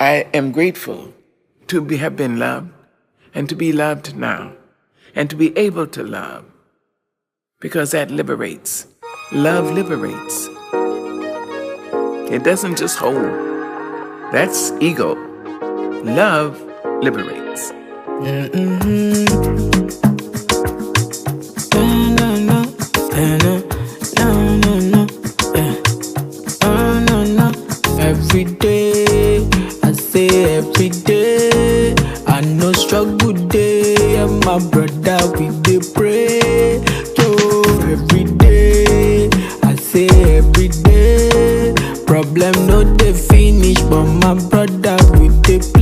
I am grateful to have been loved and to be loved now and to be able to love, because that liberates. Love liberates. It doesn't just hold. That's ego. Love liberates. Every day, I say every day, I know struggle day, and my brother we dey pray. Yo, every day, I say every day, problem no dey finish, but my brother we dey play.